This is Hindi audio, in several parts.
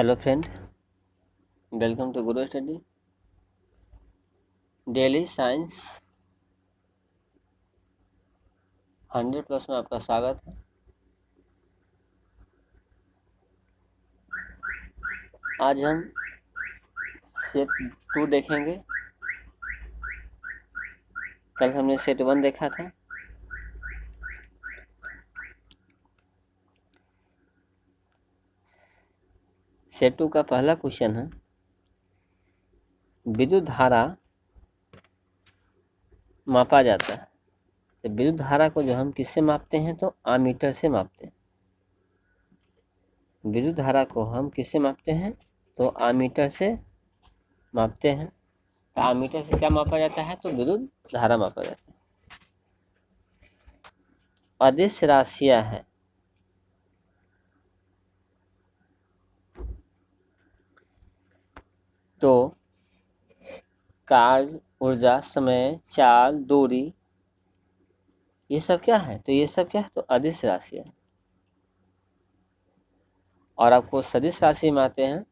Hello friend, welcome to Guru study daily science 100+ में आपका स्वागत है। आज हम सेट 2 देखेंगे। कल हमने सेट 1 देखा था। सेट 2 का पहला क्वेश्चन है, विद्युत धारा मापा जाता है। तो विद्युत धारा को जो हम किससे मापते हैं, तो आमीटर से मापते हैं। विद्युत धारा को हम किससे मापते हैं, तो आमीटर से मापते हैं। तो आमीटर से क्या मापा जाता है, तो विद्युत धारा मापा जाता है। अदिश राशियां है, तो कार्य, ऊर्जा, समय, चाल, दूरी, ये सब क्या है, तो ये सब क्या है, तो अदिश राशि है। और आपको सदिश राशि में आते हैं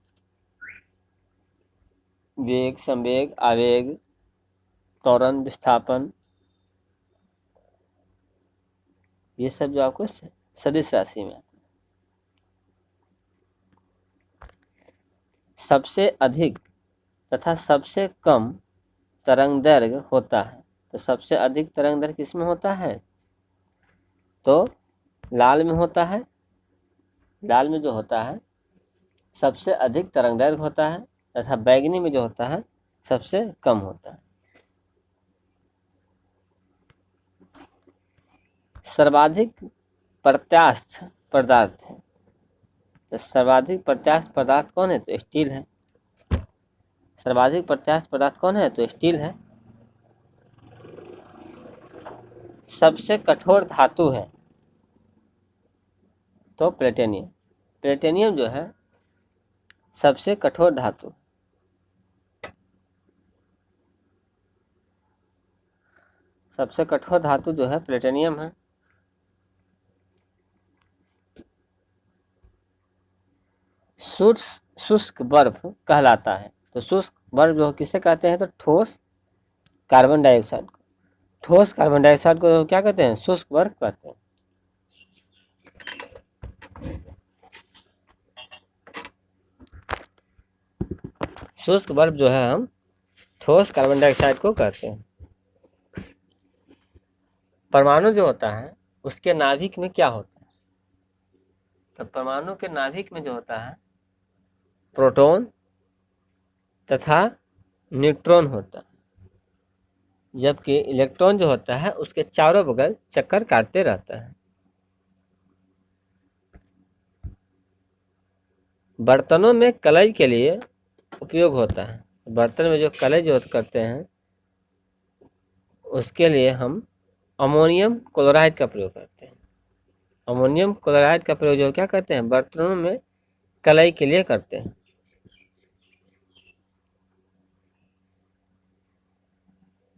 वेग, संवेग, आवेग, त्वरण, विस्थापन, ये सब जो आपको सदिश राशि में आते हैं। सबसे अधिक तथा सबसे कम तरंग दैर्घ्य होता है। तो सबसे अधिक तरंग दैर्घ्य किसमें होता है, तो लाल में होता है। लाल में जो होता है सबसे अधिक तरंग दैर्घ्य होता है, तथा बैंगनी में जो होता है सबसे कम होता है। सर्वाधिक प्रत्यास्थ पदार्थ है। तो सर्वाधिक प्रत्यास्थ पदार्थ कौन है, तो स्टील है। सर्वाधिक प्रत्यास्थ पदार्थ कौन है, तो स्टील है। सबसे कठोर धातु है, तो प्लेटिनियम। प्लेटिनियम जो है सबसे कठोर धातु। सबसे कठोर धातु जो है प्लेटिनियम है। शुष्क बर्फ कहलाता है। तो शुष्क बर्फ जो किसे कहते हैं, तो ठोस कार्बन डाइऑक्साइड को। ठोस कार्बन डाइऑक्साइड को क्या कहते हैं, शुष्क बर्फ कहते हैं। शुष्क बर्फ जो है हम ठोस कार्बन डाइऑक्साइड को कहते हैं। परमाणु जो होता है उसके नाभिक में क्या होता है, तो परमाणु के नाभिक में जो होता है प्रोटॉन तथा न्यूट्रॉन होता है, जबकि इलेक्ट्रॉन जो होता है उसके चारों बगल चक्कर काटते रहता है। बर्तनों में कलई के लिए उपयोग होता है। बर्तन में जो कलई जो करते हैं उसके लिए हम अमोनियम क्लोराइड का प्रयोग करते हैं। अमोनियम क्लोराइड का प्रयोग जो क्या करते हैं, बर्तनों में कलई के लिए करते हैं।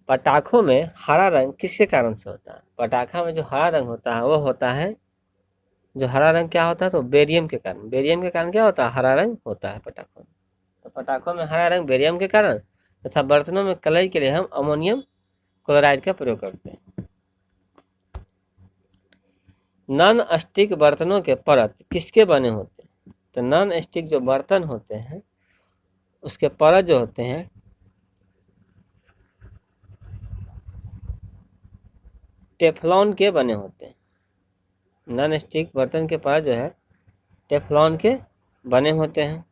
पटाखों में हरा रंग किसके कारण से होता है, पटाखा में जो हरा रंग होता है वो होता है, जो हरा रंग क्या होता है, तो बेरियम के कारण। बेरियम के कारण क्या होता है, हरा रंग होता है पटाखों में। तो पटाखों में हरा रंग बेरियम के कारण, तथा बर्तनों में कलई के लिए हम अमोनियम क्लोराइड का प्रयोग करते हैं। नॉन स्टिक बर्तनों के परत किसके बने होते हैं, तो नॉन स्टिक जो बर्तन होते हैं उसके परत जो होते हैं टेफ्लॉन के बने होते हैं। नॉन स्टिक बर्तन के परत जो है टेफ्लॉन के बने होते हैं।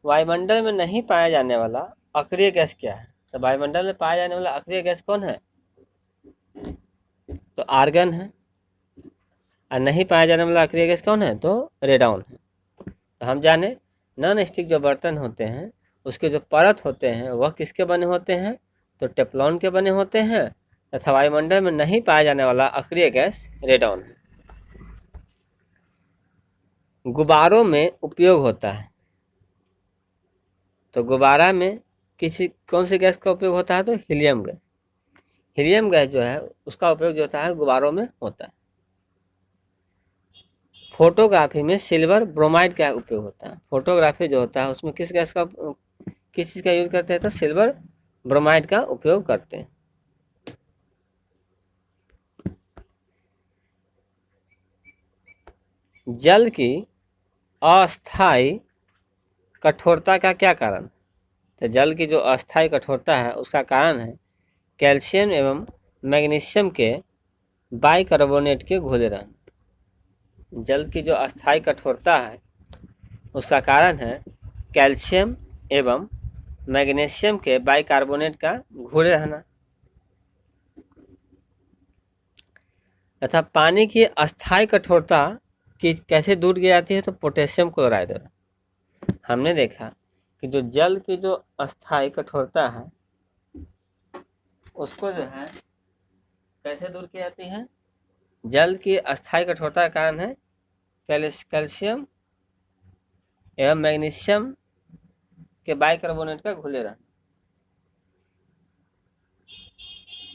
वायुमंडल में नहीं पाया जाने वाला अक्रिय गैस क्या है, तो वायुमंडल में पाया जाने वाला अक्रिय गैस कौन है, तो आर्गन है। और नहीं पाया जाने वाला अक्रिय गैस कौन है, तो रेडॉन है। तो हम जाने नॉन स्टिक जो बर्तन होते हैं उसके जो परत होते हैं वह किसके बने होते हैं, तो टेफ्लॉन के बने होते हैं, तथा वायुमंडल में नहीं पाया जाने वाला अक्रिय गैस रेडॉन है। गुब्बारों में उपयोग होता है, तो गुब्बारा में कौन सी गैस का उपयोग होता है, तो हीलियम गैस। हीलियम गैस जो है उसका उपयोग जो होता है गुब्बारों में होता है। फोटोग्राफी में सिल्वर ब्रोमाइड का उपयोग होता है। फोटोग्राफी जो होता है उसमें किस गैस का, किस चीज़ का यूज करते हैं, तो सिल्वर ब्रोमाइड का उपयोग करते हैं। जल की अस्थायी कठोरता का क्या कारण? तो जल की जो अस्थायी कठोरता है उसका कारण है कैल्शियम एवं मैग्नीशियम के बाइकार्बोनेट के घुले रहना। जल की जो अस्थायी कठोरता है उसका कारण है कैल्शियम एवं मैग्नीशियम के बाइकार्बोनेट का घुले रहना। तथा पानी की अस्थायी कठोरता की कैसे दूर की जाती है, तो पोटेशियम क्लोराइड। हमने देखा कि जो जल की जो अस्थायी कठोरता है उसको जो है कैसे दूर की जाती है, जल की अस्थायी कठोरता का कारण है कैल्शियम एवं मैग्नीशियम के बाइकार्बोनेट का घुले रहना।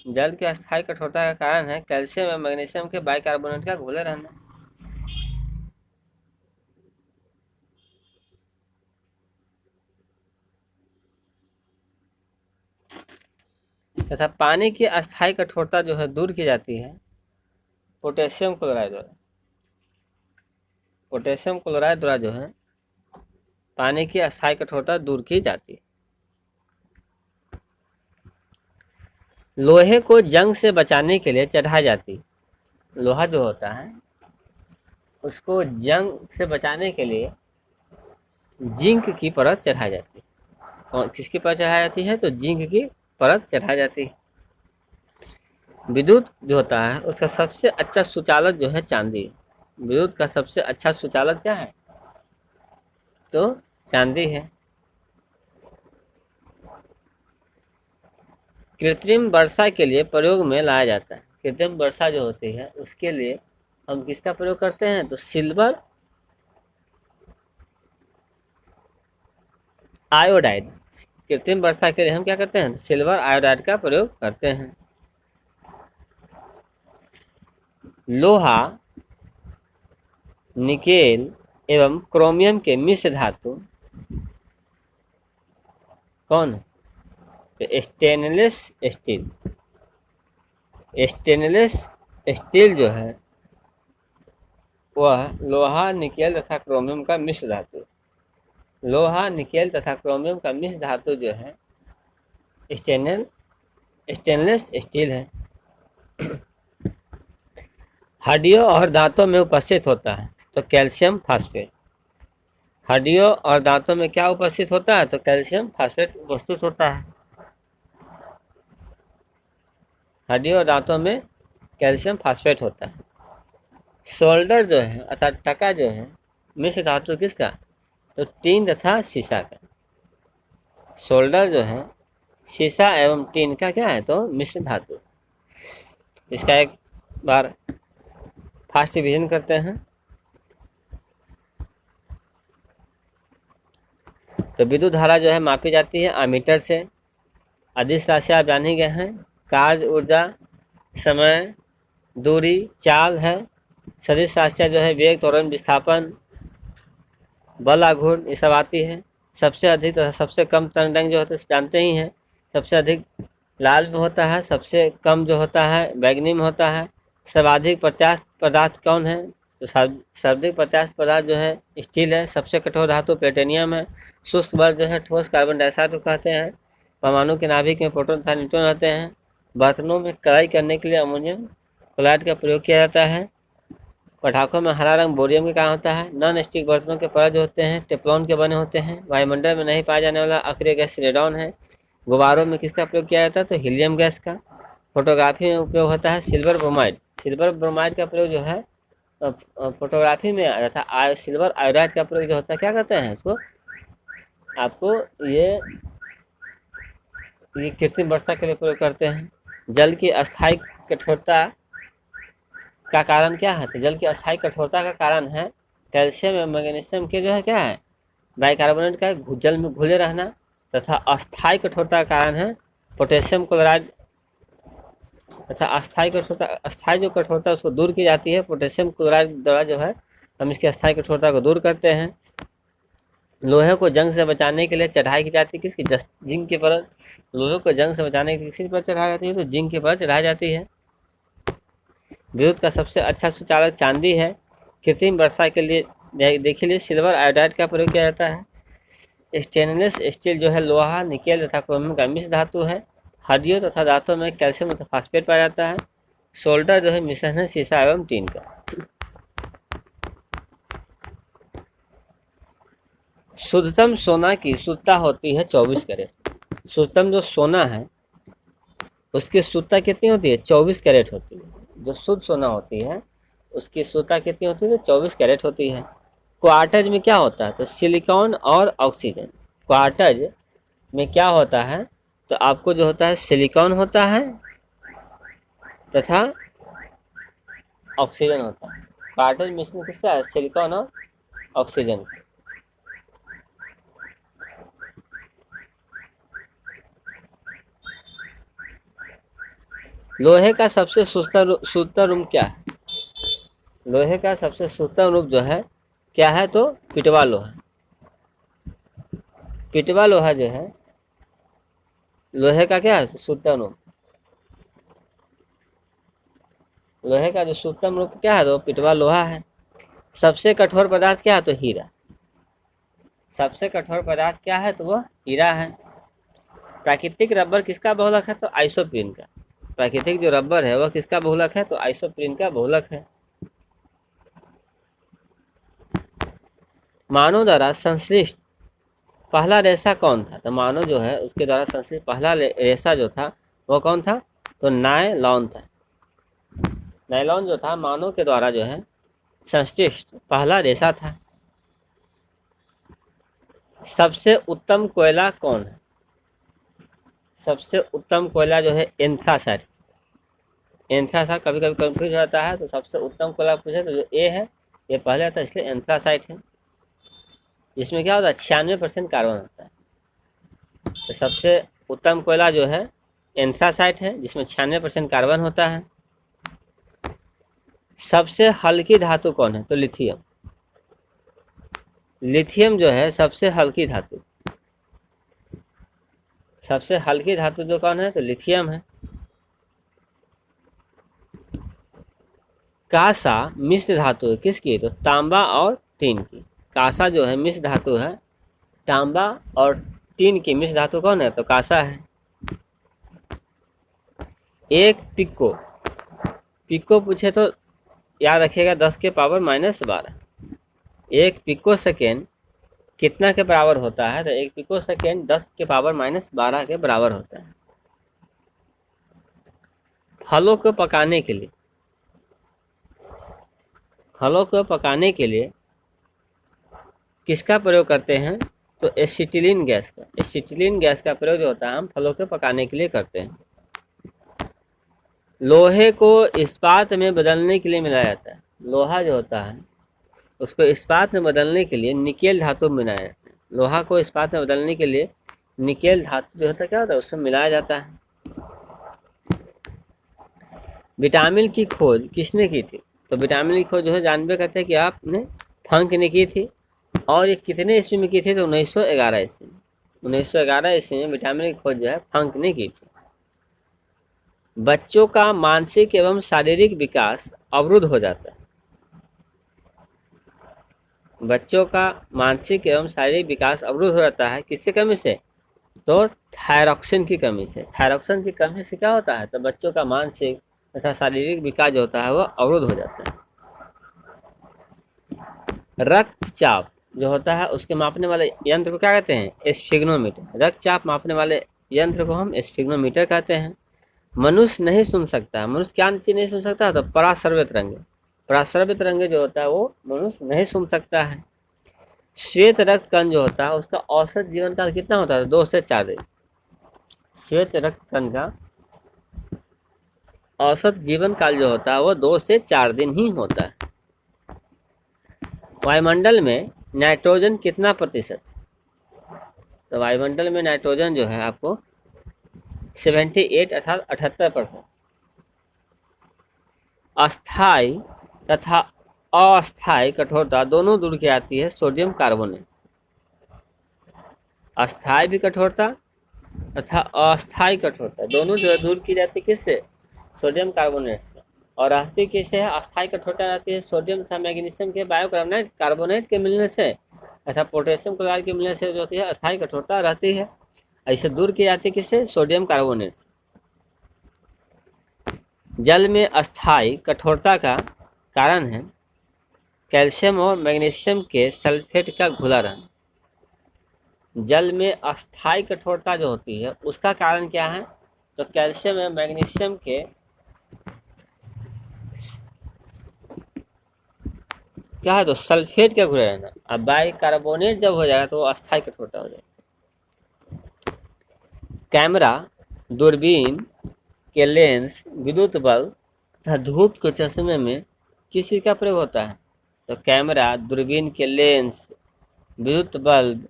जल की अस्थायी कठोरता का कारण है कैल्शियम एवं मैग्नीशियम के बाइकार्बोनेट का घुले रहना। तथा पानी की अस्थायी कठोरता जो है दूर की जाती है पोटेशियम क्लोराइड द्वारा। पोटेशियम क्लोराइड द्वारा जो है पानी की अस्थायी कठोरता दूर की जाती है। लोहे को जंग से बचाने के लिए चढ़ाई जाती, लोहा जो होता है उसको जंग से बचाने के लिए जिंक की परत चढ़ाई जाती है। और किसकी परत चढ़ाई जाती है, तो जिंक की परत चढ़ाई जाती है। विद्युत जो होता है उसका सबसे अच्छा सुचालक जो है चांदी। विद्युत का सबसे अच्छा सुचालक क्या है, तो चांदी है। कृत्रिम वर्षा के लिए प्रयोग में लाया जाता है। कृत्रिम वर्षा जो होती है उसके लिए हम किसका प्रयोग करते हैं, तो सिल्वर आयोडाइड। कृत्रिम वर्षा के लिए हम क्या करते हैं, सिल्वर आयोडाइड का प्रयोग करते हैं। लोहा, निकेल एवं क्रोमियम के मिश्र धातु कौन है, तो स्टेनलेस स्टील। स्टेनलेस स्टील जो है वह लोहा, निकेल तथा क्रोमियम का मिश्र धातु। लोहा, निकेल तथा क्रोमियम का मिश्र धातु जो है स्टेनलेस स्टील है। हड्डियों और दांतों में उपस्थित होता है, तो कैल्शियम फास्फेट। हड्डियों और दांतों में क्या उपस्थित होता है, तो कैल्शियम फास्फेट उपस्थित होता है। हड्डियों और दांतों में कैल्शियम फास्फेट होता है। शोल्डर जो है अर्थात टका जो है मिश्र धातु किसका, तो टीन तथा शीशा का। शोल्डर जो है शीशा एवं टीन का क्या है, तो मिश्र धातु। इसका एक बार फास्ट रिवीजन करते हैं। तो विद्युत धारा जो है मापी जाती है अमीटर से। अदिश राशि आप जान ही गए हैं, कार्य, ऊर्जा, समय, दूरी, चाल है। सदिश राशियाँ जो है वेग, त्वरण, विस्थापन, बल, आघूर्ण, ये सब आती है। सबसे अधिक तथा सबसे कम तरंग जो होते हैं जानते ही हैं। सबसे अधिक लाल में होता है, सबसे कम जो होता है बैगनी में होता है। सर्वाधिक प्रत्यास्थ पदार्थ कौन है, तो सर्वाधिक प्रत्यास्थ पदार्थ जो है स्टील है। सबसे कठोर धातु प्लेटिनियम है। शुष्क बल जो है ठोस कार्बन डाइऑक्साइड को कहते हैं। परमाणु के नाभिक में प्रोटॉन तथा न्यूट्रॉन रहते हैं। बर्तनों में कढ़ाई करने के लिए अमोनियम क्लोराइड का प्रयोग किया जाता है। पटाखों में हरा रंग बोरियम के कारण होता है। नॉन स्टिक बर्तनों के परत जो होते हैं टेफ्लॉन के बने होते हैं। वायुमंडल में नहीं पाया जाने वाला अक्रिय गैस रेडॉन है। गुब्बारों में किसका प्रयोग किया जाता है, तो हीलियम गैस का। फोटोग्राफी में उपयोग होता है सिल्वर ब्रोमाइड। सिल्वर ब्रोमाइड का प्रयोग जो है फोटोग्राफी में तथा सिल्वर आयोडाइड का प्रयोग जो होता है क्या कहते हैं इसको, आपको ये कृत्रिम वर्षा के लिए प्रयोग करते हैं। जल की अस्थायी कठोरता का कारण क्या है, तो जल की अस्थायी कठोरता का कारण है कैल्शियम एवं मैग्नीशियम के जो है क्या है, बाइकार्बोनेट का जल में घुले रहना। तथा अस्थायी कठोरता का कारण है पोटेशियम क्लोराइड तथा अस्थायी जो कठोरता उसको दूर की जाती है पोटेशियम क्लोराइड द्वारा जो है हम इसकी अस्थायी कठोरता को दूर करते हैं। लोहे को जंग से बचाने के लिए चढ़ाई की जाती है किसकी? जिंक की परत। लोहे को जंग से बचाने के लिए किसकी परत चढ़ाई जाती है? तो जिंक की परत चढ़ाई जाती है। विद्युत का सबसे अच्छा सुचालक चांदी है। कृत्रिम वर्षा के लिए देखिए लिए सिल्वर आयोडाइड का प्रयोग किया जाता है। स्टेनलेस स्टील जो है लोहा, निकेल तथा क्रोमियम का मिश्र धातु है। हड्डियों तथा दांतों में कैल्शियम तथा फास्फेट पाया जाता है। सोल्डर जो है मिश्रण है शीशा एवं टीन का। शुद्धतम सोना की शुद्धता होती है 24 कैरेट। शुद्धतम जो सोना है उसकी शुद्धता कितनी होती है? 24 कैरेट होती है। जो शुद्ध सोना होती है उसकी शुद्धता कितनी होती है? 24 कैरेट होती है। क्वार्टज में क्या होता है? तो सिलिकॉन और ऑक्सीजन। क्वार्टज में क्या होता है? तो आपको जो होता है सिलिकॉन होता है तथा ऑक्सीजन होता है। क्वार्टज मिश्रण किसका है? सिलिकॉन और ऑक्सीजन। लोहे का सबसे शुद्धतम रूप क्या है? लोहे का सबसे शुद्धतम रूप जो है क्या है? तो पिटवा लोहा। पिटवा लोहा जो है लोहे का क्या है? शुद्धतम रूप। लोहे का जो शुद्धतम रूप क्या है? तो पिटवा लोहा है। सबसे कठोर पदार्थ क्या है? तो हीरा। सबसे कठोर पदार्थ क्या है? तो वह हीरा है। प्राकृतिक रबर किसका बहुलक है? तो आइसोप्रीन का। प्राकृतिक जो रबर है वह किसका बहुलक है? तो आइसोप्रीन का बहुलक है। मानव द्वारा संश्लिष्ट पहला रेशा कौन था? तो मानव जो है उसके द्वारा संश्लिष्ट पहला रेशा जो था वो कौन था? तो नायलॉन था। नायलॉन जो था मानव के द्वारा जो है संश्लिष्ट पहला रेशा था। सबसे उत्तम कोयला कौन है? सबसे उत्तम कोयला जो है एंथ्रासाइट। एंथ्रासाइट कभी कभी कंफ्यूज हो जाता है, तो सबसे उत्तम कोयला पूछे तो जो ए है ये पहले आता है, इसलिए एंथ्रासाइट है। जिसमें क्या होता है? 96% कार्बन होता है। तो सबसे उत्तम कोयला जो है एंथ्रासाइट है जिसमें 96% कार्बन होता है। सबसे हल्की धातु कौन है? तो लिथियम। लिथियम जो है सबसे हल्की धातु। सबसे हल्की धातु जो कौन है? तो लिथियम है। कांसा मिश्र धातु है किसकी? तो तांबा और टीन की। कांसा जो है मिश्र धातु है तांबा और टीन की। मिश्र धातु कौन है? तो कांसा है। एक पिको, पिको पूछे तो याद रखिएगा 10 के पावर -12। एक पिको सेकेंड कितना के बराबर होता है? तो एक पिको सेकेंड 10 के पावर -12 के बराबर होता है। फलों को पकाने के लिए, फलों को पकाने के लिए किसका प्रयोग करते हैं? तो एसिटिलीन गैस का। एसिटिलीन गैस का प्रयोग जो होता है हम फलों को पकाने के लिए करते हैं। लोहे को इस्पात में बदलने के लिए मिलाया जाता है। लोहा जो होता है उसको इस्पात में बदलने के लिए निकेल धातु में मिलाया जाता है। लोहा को इस्पात में बदलने के लिए निकेल धातु जो होता है क्या होता है? उसमें मिलाया जाता है। विटामिन की खोज किसने की थी? तो विटामिन की खोज जो है जानबे करते हैं कि आपने फंक ने की थी। और ये कितने ईस्वी में की थी? तो 1911 ईस्वी में। 1911 ईस्वी में विटामिन की खोज जो है फंक ने की थी। बच्चों का मानसिक एवं शारीरिक विकास अवरुद्ध हो जाता है। बच्चों का मानसिक एवं शारीरिक विकास अवरुद्ध हो जाता है किसकी कमी से? तो थायरॉक्सिन की कमी से। थायरॉक्सिन की कमी से क्या होता है? तो बच्चों का मानसिक तथा शारीरिक विकास जो होता है वह अवरुद्ध हो जाता है। रक्तचाप जो होता है उसके मापने वाले यंत्र को क्या कहते हैं? स्फिग्नोमीटर। रक्तचाप मापने वाले यंत्र को हम स्फिग्नोमीटर कहते हैं। मनुष्य नहीं सुन सकता। मनुष्य क्या चीज नहीं सुन सकता? तो पराश्रव्य तरंगे। पराश्रव्य तरंगे जो होता है वो मनुष्य नहीं सुन सकता है। श्वेत रक्त कण जो होता है उसका औसत जीवन काल कितना होता है? 2 से 4 दिन। श्वेत रक्त कण का औसत जीवन काल जो होता है वो 2 से 4 दिन ही होता है। वायुमंडल में नाइट्रोजन कितना प्रतिशत? तो वायुमंडल में नाइट्रोजन जो है आपको 78 अर्थात 78%। अस्थाई तथा अस्थायी कठोरता दोनों दूर की जाती है सोडियम कार्बोनेट। अस्थायी भी कठोरता तथा अस्थायी कठोरता दोनों जो है दूर की जाती है किससे? सोडियम कार्बोनेट से। और रहती किससे है? अस्थायी कठोरता रहती है सोडियम तथा मैग्नीशियम के बाइकार्बोनेट कार्बोनेट के मिलने से तथा पोटेशियम क्लोराइड के मिलने से जो होती है अस्थायी कठोरता रहती है। ऐसे दूर की जाती है किससे? सोडियम कार्बोनेट से। जल में अस्थायी कठोरता का कारण है कैल्शियम और मैग्नीशियम के सल्फेट का घुला रहना। जल में अस्थायी कठोरता जो होती है उसका कारण क्या है? तो कैल्शियम और मैग्नीशियम के क्या है? तो सल्फेट का घुला रहना। अब बाइकार्बोनेट जब हो जाएगा तो वो अस्थायी कठोरता हो जाएगा। कैमरा, दूरबीन के लेंस, विद्युत बल्ब तथा धूप के चश्मे में किस चीज का प्रयोग होता है? तो कैमरा, दूरबीन के लेंस, विद्युत बल्ब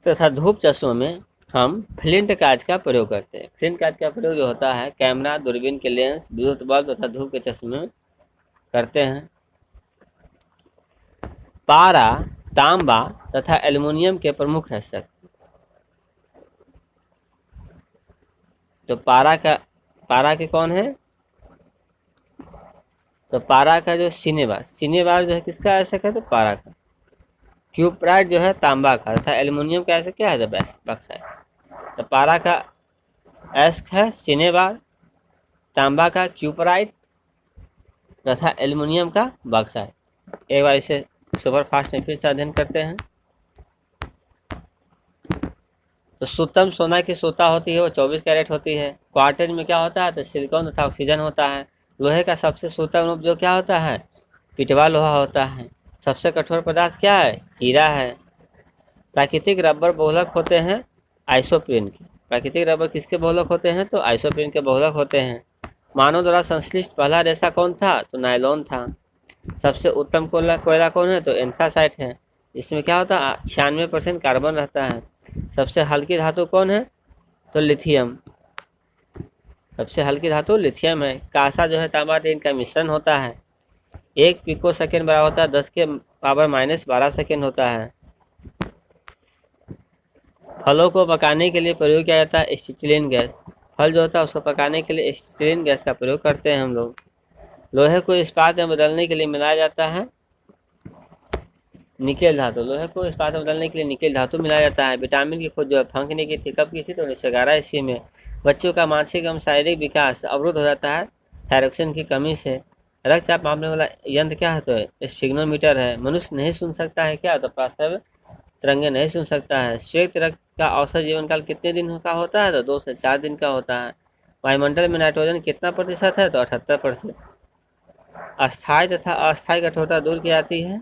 तथा धूप चश्मों में हम फ्लिंट कांच का प्रयोग करते हैं। फ्लिंट कांच का प्रयोग जो होता है कैमरा, दूरबीन के लेंस, विद्युत बल्ब तथा धूप के चश्मे में करते हैं। पारा, तांबा तथा एल्युमिनियम के प्रमुख हिस्से। तो पारा के कौन है? तो पारा का जो सिनेबार जो है किसका ऐसा है? तो पारा का। क्यूप्राइट जो है तांबा का तथा एल्युमिनियम का ऐसा क्या है? बक्साइट। तो पारा का एस्क है सिनेबार, तांबा का क्यूपराइट तथा एल्युमिनियम का बक्साइट। एक बार इसे सुपर फास्ट में फिर से अध्ययन करते हैं। तो शुद्धतम सोना की सूता होती है वो 24 कैरेट होती है। क्वार्टेज में क्या होता है? तो सिलिकॉन तथा ऑक्सीजन होता है। लोहे का सबसे शुद्धतम रूप जो क्या होता है? पिटवा लोहा होता है। सबसे कठोर पदार्थ क्या है? हीरा है। प्राकृतिक रबर बहुलक होते हैं आइसोप्रीन के। प्राकृतिक रबर किसके बहुलक होते हैं? तो आइसोप्रीन के बहुलक होते हैं। मानव द्वारा संश्लिष्ट पहला रेशा कौन था? तो नायलॉन था। सबसे उत्तम कोयला कौन है? तो एंथ्रासाइट है। इसमें क्या होता है? 96% कार्बन रहता है। सबसे हल्की धातु कौन है? तो लिथियम। सबसे हल्की धातु लिथियम है। कांसा जो है तांबा टिन का मिश्रण होता है। 1 पिको सेकेंड बराबर होता है 10 के पावर -12 सेकेंड होता है। फलों को पकाने के लिए प्रयोग किया जाता है एसिटिलीन गैस। फल जो होता है उसको पकाने के लिए एसिटिलीन गैस का प्रयोग करते हैं हम लोग। लोहे को इस्पात में बदलने के लिए मिलाया जाता है निकेल धातु। लोहे को इस्पात में बदलने के लिए निकेल धातु मिलाया जाता है। विटामिन की खोज जो है फंक ने की थी, कब की थी? तो 1911 ईस्वी में। बच्चों का मानसिक एवं शारीरिक विकास अवरुद्ध हो जाता है थायरोक्सिन की कमी से। रक्तचाप मापने वाला यंत्र क्या है? तो स्फिग्नोमीटर है। मनुष्य नहीं सुन सकता है क्या? तो पार्श्व तरंगे नहीं सुन सकता है। श्वेत रक्त का औसत जीवन काल कितने दिन का होता है? तो 2 से 4 दिन का होता है। वायुमंडल में नाइट्रोजन कितना प्रतिशत है? तो 78%। अस्थायी तथा अस्थायी कठोरता दूर की जाती है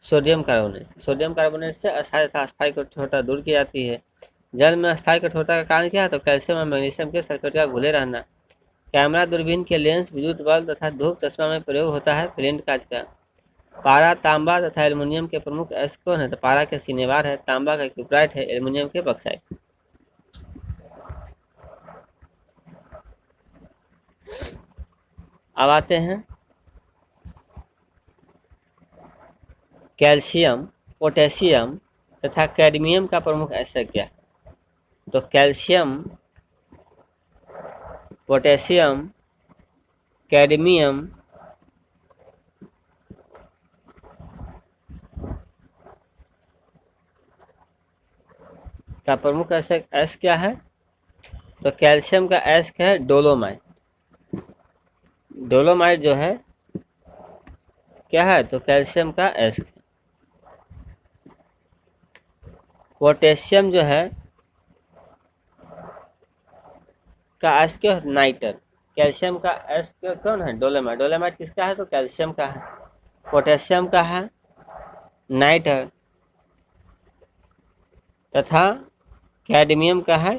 सोडियम कार्बोनेट से। सोडियम कार्बोनेट से अस्थायी तथा अस्थायी कठोरता दूर की जाती है। जल में अस्थायी कठोरता का कारण क्या है? तो कैल्शियम और मैग्नीशियम के सल्फेट का घुले रहना। कैमरा, दूरबीन के लेंस, विद्युत बल्ब तथा धूप चश्मा में प्रयोग होता है फ्लिंट कांच का। पारा, तांबा तथा एल्युमिनियम के प्रमुख अयस्क कौन है? तो पारा के सिनेबार है, तांबा का क्यूप्राइट है, एल्युमिनियम के बक्साइट। अब आते हैं कैल्शियम, पोटेशियम तथा कैडमियम का प्रमुख अयस्क क्या है? तो कैल्शियम, पोटेशियम, कैडमियम का प्रमुख अयस्क क्या है? तो कैल्शियम का अयस्क है डोलोमाइट। डोलोमाइट जो है क्या है? तो कैल्शियम का अयस्क। पोटेशियम जो है का अयस्क क्या है? नाइटर। कैल्शियम का अयस्क कौन है? डोलोमाइट। डोलोमाइट किसका है? तो कैल्शियम का है। पोटेशियम का है नाइटर तथा कैडमियम का है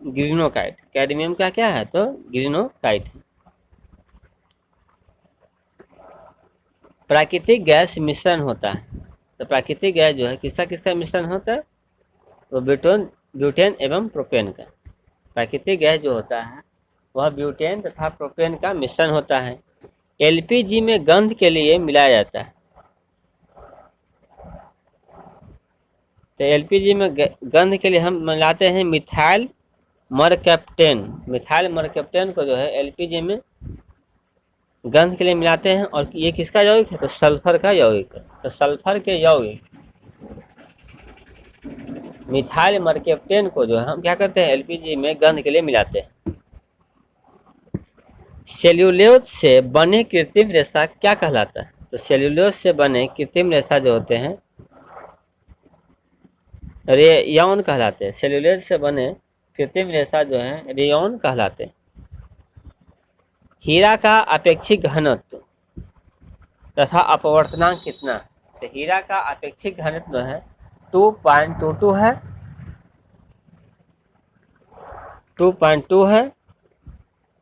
ग्रीनोकाइट। कैडमियम का क्या है? तो ग्रीनोकाइट। प्राकृतिक गैस मिश्रण होता है। तो प्राकृतिक गैस जो है किसका किसका मिश्रण होता है? तो ब्यूटेन एवं प्रोपेन का। प्राकृतिक गैस जो होता है वह ब्यूटेन तथा प्रोपेन का मिश्रण होता है। एलपीजी में गंध के लिए मिलाया जाता है। तो एलपीजी में गंध के लिए हम मिलाते हैं मिथाइल मरकैप्टेन। मिथाइल मरकैप्टेन को जो है एलपीजी में गंध के लिए मिलाते हैं। और ये किसका यौगिक है? तो सल्फर का यौगिक है। तो सल्फर के यौगिक मिथाइल मरकैप्टेन को जो है हम क्या करते हैं? एलपीजी में गंध के लिए मिलाते हैं। सेल्यूलोज से बने कृत्रिम रेशा क्या कहलाता है? तो सेल्यूलोज से बने कृत्रिम रेशा जो होते हैं रेयॉन कहलाते हैं। सेल्यूलोज से बने कृत्रिम रेशा जो है रेयॉन कहलाते हैं। हीरा का अपेक्षिक घनत्व तथा अपवर्तनांक कितना है? तो हीरा का अपेक्षिक घनत्व जो है 2.22 है, 2.2 है,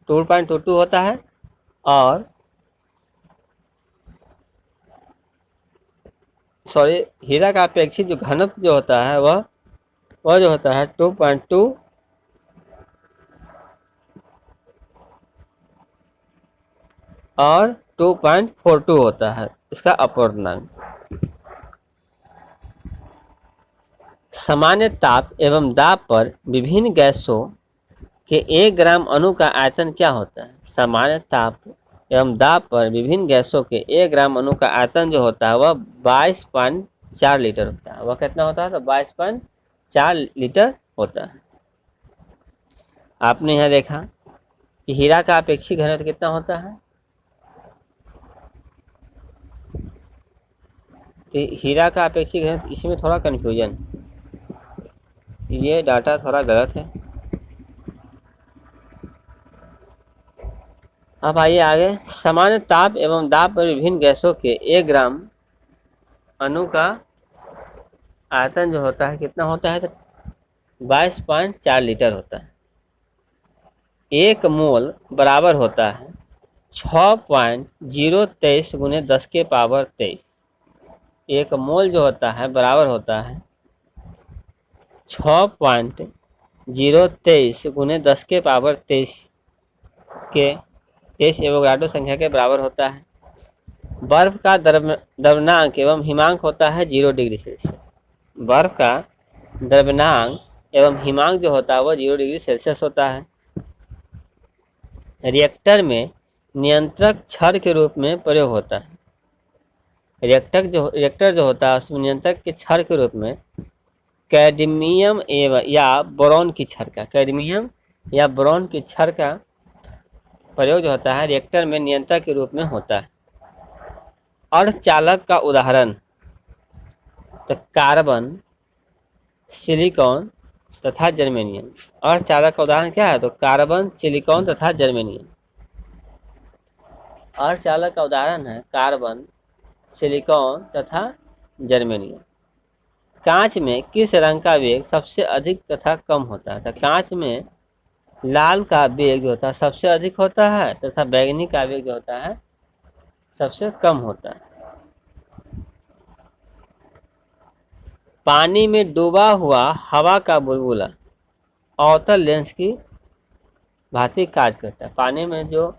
2.22 होता है। और सॉरी, हीरा का अपेक्षित जो घनत्व जो होता है वह जो होता है 2.2 और 2.42 होता है इसका अपवर्तनांक। सामान्य ताप एवं दाब पर विभिन्न गैसों के 1 ग्राम अणु का आयतन क्या होता है? सामान्य ताप एवं दाब पर विभिन्न गैसों के 1 ग्राम अणु का आयतन जो होता है वह 22.4 लीटर होता है। वह कितना होता है? तो 22.4 लीटर होता है। आपने यहाँ देखा कि हीरा का अपेक्षित घनत्व कितना होता है? तो हीरा का अपेक्षित घनत्व, इसमें थोड़ा कन्फ्यूजन, ये डाटा थोड़ा गलत है। अब आइए आगे। सामान्य ताप एवं दाब पर विभिन्न गैसों के 1 ग्राम अणु का आयतन जो होता है कितना होता है? तो 22.4 लीटर होता है। 1 मोल बराबर होता है 6.023 गुने 10 के पावर 23। 1 मोल जो होता है बराबर होता है 6.023 गुने 10 के पावर 23 एवोगाड्रो संख्या के बराबर होता है। बर्फ का द्रवनांक एवं हिमांक होता है 0 डिग्री सेल्सियस। बर्फ का द्रवनांक एवं हिमांक जो होता है वह 0 डिग्री सेल्सियस होता है। रिएक्टर में नियंत्रक क्षर के रूप में प्रयोग होता है। रिएक्टर जो होता है उसमें नियंत्रक के क्षर के रूप में कैडमियम या बोरॉन की क्षर का प्रयोग जो होता है रिएक्टर में नियंत्रक के रूप में होता है। अर्धचालक का उदाहरण तो कार्बन, सिलिकॉन तथा जर्मेनियम। अर्धचालक का उदाहरण क्या है? तो कार्बन, सिलिकॉन तथा जर्मेनियम। अर्धचालक का उदाहरण है कार्बन, सिलिकॉन तथा जर्मेनियम। कांच में किस रंग का वेग सबसे अधिक तथा कम होता है? तो कांच में लाल का वेग जो होता है सबसे अधिक होता है तथा बैंगनी का वेग जो होता है सबसे कम होता है। पानी में डूबा हुआ हवा का बुलबुला अवतल लेंस की भांति कार्य करता है। पानी में जो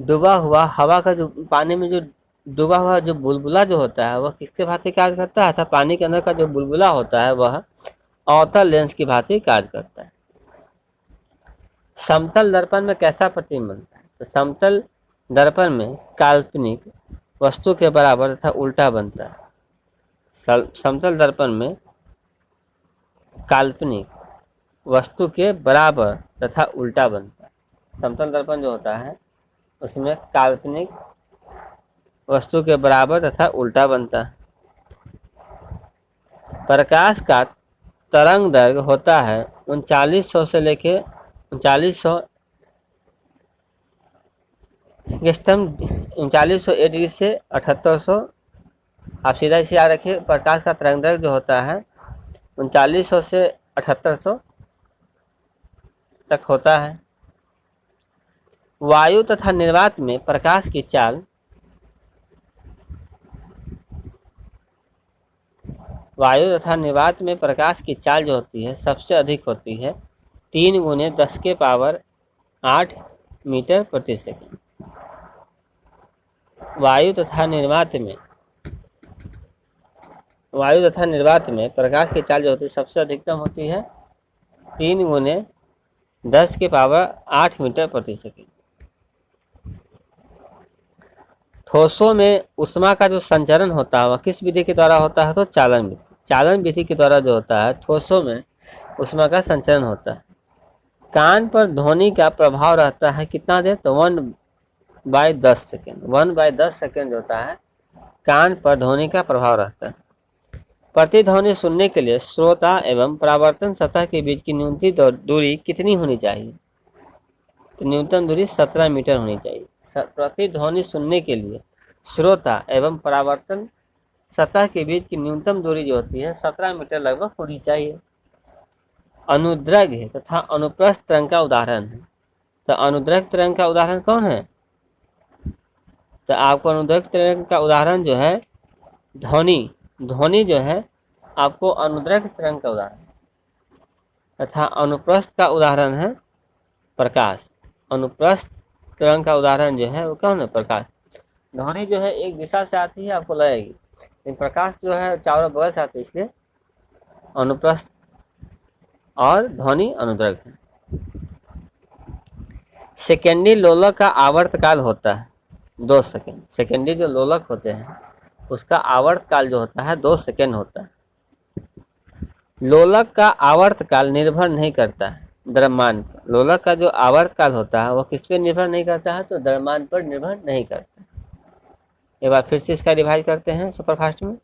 डूबा हुआ हवा का जो पानी में जो डूबा हुआ जो बुलबुला जो होता है वह किसके भांति कार्य करता है? अर्थात पानी के अंदर का जो बुलबुला होता है वह अवतल लेंस की भांति कार्य करता है। समतल दर्पण में कैसा प्रतिबिंब बनता है? तो समतल दर्पण में काल्पनिक वस्तु के बराबर तथा उल्टा बनता है। समतल दर्पण में काल्पनिक वस्तु के बराबर तथा उल्टा बनता है। समतल दर्पण जो होता है उसमें काल्पनिक वस्तु के बराबर तथा उल्टा बनता है। प्रकाश का तरंग दैर्घ्य होता है 3900 से लेके 3900 डिग्री से 7800। आप सीधा इसे याद रखिए, प्रकाश का तरंग दैर्घ्य जो होता है 3900 से 7800 तक होता है। वायु तथा निर्वात में प्रकाश की चाल जो होती है सबसे अधिक होती है 3 गुने 10 के पावर 8 मीटर प्रति सेकंड। वायु तथा निर्वात में प्रकाश की चाल जो होती है सबसे अधिकतम होती है 3 गुने 10 के पावर 8 मीटर प्रति सेकंड। ठोसों में ऊष्मा का जो संचरण होता है वह किस विधि के द्वारा होता है? तो चालन विधि। चालन विधि के द्वारा जो होता है ठोसों में ऊष्मा का संचरण होता है। कान पर ध्वनि का प्रभाव रहता है कितना देर? तो 1/10 सेकेंड। 1/10 सेकेंड होता है कान पर ध्वनि का प्रभाव रहता है। प्रतिध्वनि सुनने के लिए श्रोता एवं परावर्तन सतह के बीच की न्यूनतम दूरी कितनी होनी चाहिए? तो न्यूनतम दूरी 17 मीटर होनी चाहिए। प्रतिध्वनि सुनने के लिए श्रोता एवं परावर्तन सतह के बीच की न्यूनतम दूरी जो होती है 17 मीटर लगभग होनी चाहिए। अनुद्रग तथा अनुप्रस्थ तरंग का उदाहरण है। तो अनुद्रग तरंग का उदाहरण कौन है? तो आपको अनुद्रग तरंग का उदाहरण जो है ध्वनि जो है आपको अनुद्रग तरंग का उदाहरण तथा अनुप्रस्थ का उदाहरण है प्रकाश। अनुप्रस्थ तरंग का उदाहरण जो है वो कौन है? प्रकाश। ध्वनि जो है एक दिशा से आती है आपको लगेगी, लेकिन प्रकाश जो है चारों बगल से आती है, इसलिए अनुप्रस्थ और ध्वनि अनुद्रग है। सेकेंडी लोलक का आवर्तकाल होता है 2 सेकेंड। सेकेंडी जो लोलक होते हैं उसका आवर्तकाल जो होता है 2 सेकेंड होता है। लोलक का आवर्तकाल निर्भर नहीं करता है द्रव्यमान पर। लोलक का जो आवर्तकाल होता है वह किस पे निर्भर नहीं करता है? तो द्रव्यमान पर निर्भर नहीं करता। एक बार फिर से इसका रिवाइज करते हैं सुपरफास्ट में।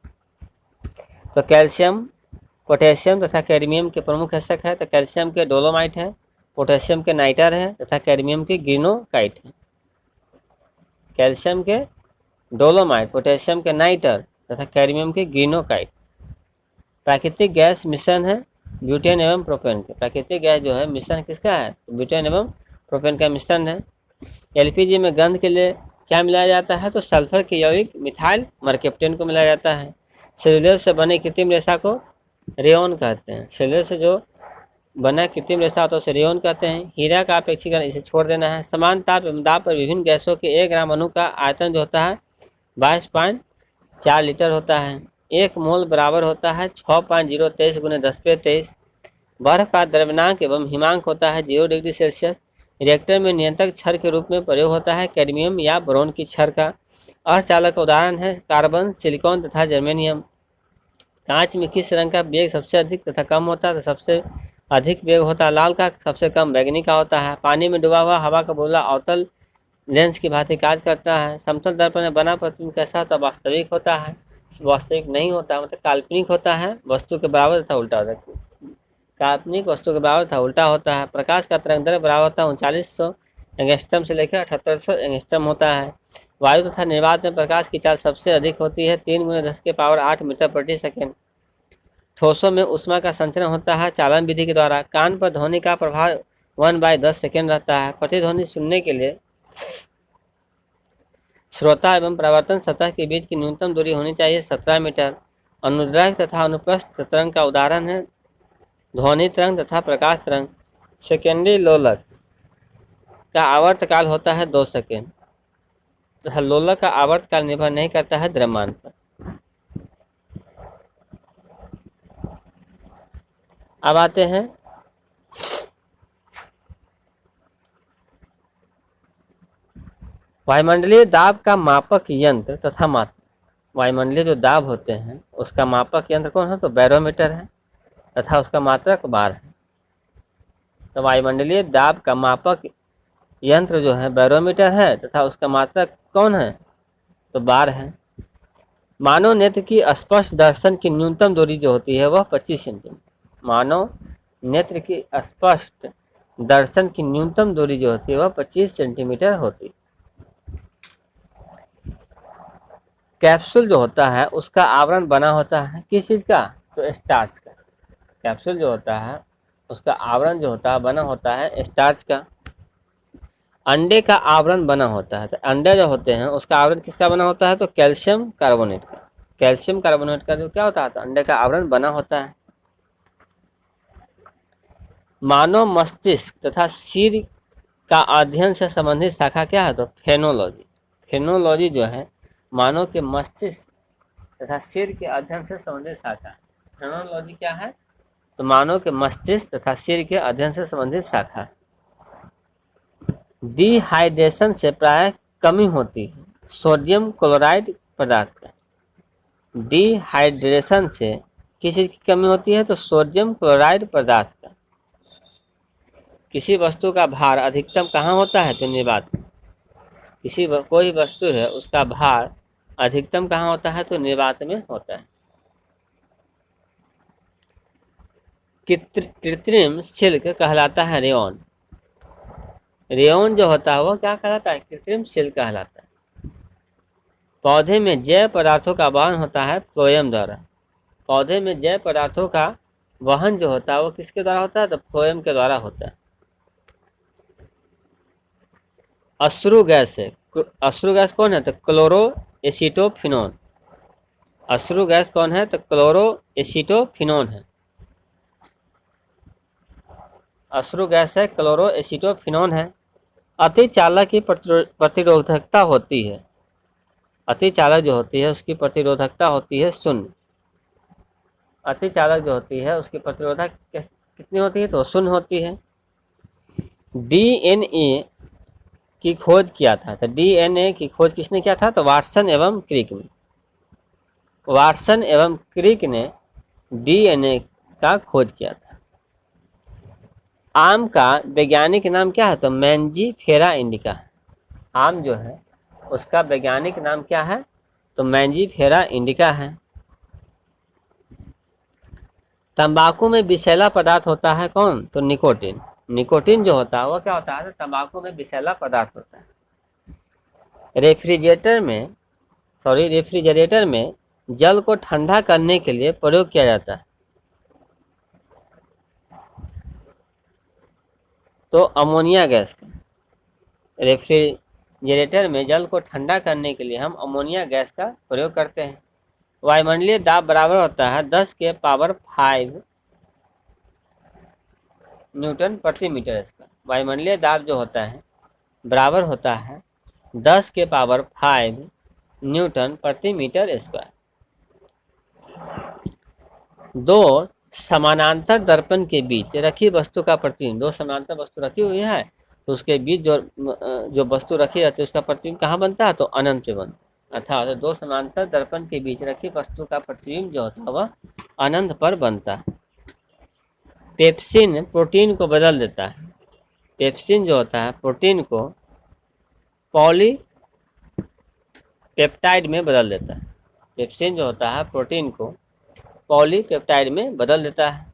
तो कैल्शियम, पोटेशियम तथा कैडमियम के प्रमुख हिस्सक है। तो कैल्शियम के डोलोमाइट है, पोटेशियम के नाइटर है तथा कैडमियम के ग्रीनोकाइट है। कैल्शियम के डोलोमाइट, पोटेशियम के नाइटर तथा कैडमियम के ग्रीनोकाइट। प्राकृतिक गैस मिश्रण है ब्यूटेन एवं प्रोपेन के। प्राकृतिक गैस जो है मिश्रण किसका है? तो ब्यूटेन एवं प्रोपेन का मिश्रण है। एलपीजी में गंध के लिए क्या मिलाया जाता है? तो सल्फर के यौगिक मिथाइल मरकेप्टेन को मिलाया जाता है। सेलुलोज से बने कृत्रिम रेशा को रेयन कहते हैं। सेलुलोज से जो बना कृत्रिम रेशा होता है उसे रेयन कहते हैं। हीरा का अपेक्षीकरण, इसे छोड़ देना है। समान ताप एवं दाब पर विभिन्न गैसों के 1 ग्राम अणु का आयतन जो होता है 22.4 लीटर होता है। 1 मोल बराबर होता है 6.023 × 10⁻23। बर्फ का द्रव्यनांक एवं हिमांक होता है 0 डिग्री सेल्सियस। रिएक्टर में नियंत्रक छड़ के रूप में प्रयोग होता है कैडमियम या बोरोन की छड़ का। अर्धचालक का उदाहरण है कार्बन, सिलिकॉन तथा जर्मेनियम। कांच में किस रंग का वेग सबसे अधिक तथा कम होता है? तो सबसे अधिक वेग होता है लाल का, सबसे कम बैंगनी का होता है। पानी में डूबा हुआ हवा का बुलबुला अवतल लेंस की भांति कार्य करता है। समतल दर्पण में बना प्रतिबिंब कैसा होता है? वास्तविक होता है। वास्तविक नहीं होता, मतलब काल्पनिक होता है, वस्तु के बराबर तथा उल्टा होता है। काल्पनिक वस्तु के बराबर तथा उल्टा होता है। प्रकाश का तरंगदैर्घ्य बराबर होता है 3900 एंगस्ट्रम से लेकर 7800 एंगस्ट्रम होता है। वायु तथा निर्वात में प्रकाश की चाल सबसे अधिक होती है 3 × 10⁸ मीटर प्रति सेकेंड। ठोसों में ऊष्मा का संचरण होता है चालन विधि के द्वारा। कान पर ध्वनि का प्रभाव 1/10 सेकेंड रहता है। प्रतिध्वनि सुनने के लिए श्रोता एवं परावर्तन सतह के बीच की न्यूनतम दूरी होनी चाहिए 17 मीटर। अनुदैर्घ्य तथा अनुप्रस्थ तरंग का उदाहरण है ध्वनि तरंग तथा प्रकाश तरंग। सेकेंडरी लोलक का आवर्तकाल होता है 2 सेकेंड तथा लोलक का आवर्तकाल निर्भर नहीं करता है द्रव्यमान पर। अब आते हैं वायुमंडलीय दाब का मापक यंत्र तथा मात्रा। वायुमंडलीय जो दाब होते हैं उसका मापक यंत्र कौन है? तो बैरोमीटर है तथा उसका मात्रक बार है। तो वायुमंडलीय दाब का मापक यंत्र जो है बैरोमीटर है तथा उसका मात्रक कौन है? तो बार है। मानव नेत्र की स्पष्ट दर्शन की न्यूनतम दूरी जो होती है वह 25 सेंटीमीटर। मानव नेत्र की स्पष्ट दर्शन की न्यूनतम दूरी जो होती है वह 25 सेंटीमीटर होती है। कैप्सूल जो होता है उसका आवरण बना होता है किस चीज़ का? तो स्टार्च का। कैप्सूल जो होता है उसका आवरण जो होता है बना होता है स्टार्च का। अंडे का आवरण बना होता है, तो अंडे जो होते हैं उसका आवरण किसका बना होता है? तो कैल्शियम कार्बोनेट का। कैल्शियम कार्बोनेट का जो क्या होता है? तो अंडे का आवरण बना होता है। मानव मस्तिष्क तथा सिर का अध्ययन से संबंधित शाखा क्या है? तो फेनोलॉजी। फेनोलॉजी जो है मानव के मस्तिष्क तथा सिर के अध्ययन से संबंधित शाखा। फेनोलॉजी क्या है? तो मानव के मस्तिष्क तथा सिर के अध्ययन से संबंधित शाखा। डिहाइड्रेशन से प्रायः कमी होती है सोडियम क्लोराइड पदार्थ का। डिहाइड्रेशन से किस चीज की कमी होती है? तो सोडियम क्लोराइड पदार्थ का। किसी वस्तु का भार अधिकतम कहाँ होता है? तो निर्वात में। कोई वस्तु है उसका भार अधिकतम कहाँ होता है? तो निर्वात में होता है। कृत्रिम सिल्क कहलाता है रेयॉन। रेयॉन जो होता है वो क्या कहलाता है? कृत्रिम सिल्क कहलाता है। पौधे में जैव पदार्थों का वहन होता है फ्लोएम द्वारा। पौधे में जैव पदार्थों का वहन जो होता है वो किसके द्वारा होता है? तो फ्लोएम के द्वारा होता है। अश्रु गैस है। अश्रु गैस कौन है? तो क्लोरो एसिटोफिनोन। अश्रु गैस कौन है? तो क्लोरो एसिटोफिनोन है। अश्रु गैस है, क्लोरो एसिटोफिनोन है। अतिचालक की प्रतिरोधकता होती है। अतिचालक जो होती है उसकी प्रतिरोधकता होती है 0। अतिचालक जो होती है उसकी प्रतिरोधक कितनी होती है? तो 0 होती है। डीएनए की खोज किया था। तो डीएनए की खोज किसने किया था? तो वाटसन एवं क्रिक ने। वाटसन एवं क्रिक ने डीएनए का खोज किया था। आम का वैज्ञानिक नाम क्या है? तो मैंजीफेरा इंडिका। आम जो है उसका वैज्ञानिक नाम क्या है? तो मैंजीफेरा इंडिका है। तंबाकू में विषैला पदार्थ होता है कौन? तो निकोटिन। निकोटिन जो होता है वो क्या होता है? तो तंबाकू में विषैला पदार्थ होता है। रेफ्रिजरेटर में जल को ठंडा करने के लिए प्रयोग किया जाता है। तो अमोनिया गैस का। रेफ्रिजरेटर में जल को ठंडा करने के लिए हम अमोनिया गैस का प्रयोग करते हैं। वायुमंडलीय दाब बराबर होता है 10 के पावर 5 न्यूटन प्रति मीटर स्क्वायर। वायुमंडलीय दाब जो होता है बराबर होता है 10 के पावर 5 न्यूटन प्रति मीटर स्क्वायर। दो समानांतर दर्पण के बीच रखी वस्तु का प्रतिबिंब। दो समानांतर वस्तु रखी हुई है तो उसके बीच जो वस्तु रखी जाती है उसका प्रतिबिंब कहाँ बनता है? तो अनंत पे बनता है। अर्थात दो समानांतर दर्पण के बीच रखी वस्तु का प्रतिबिंब जो होता है वह अनंत पर बनता है। पेप्सिन प्रोटीन को बदल देता है। पेप्सिन जो होता है प्रोटीन को पॉलीपेप्टाइड में बदल देता है। पेप्सिन जो होता है प्रोटीन को पॉलीपेप्टाइड में बदल देता है।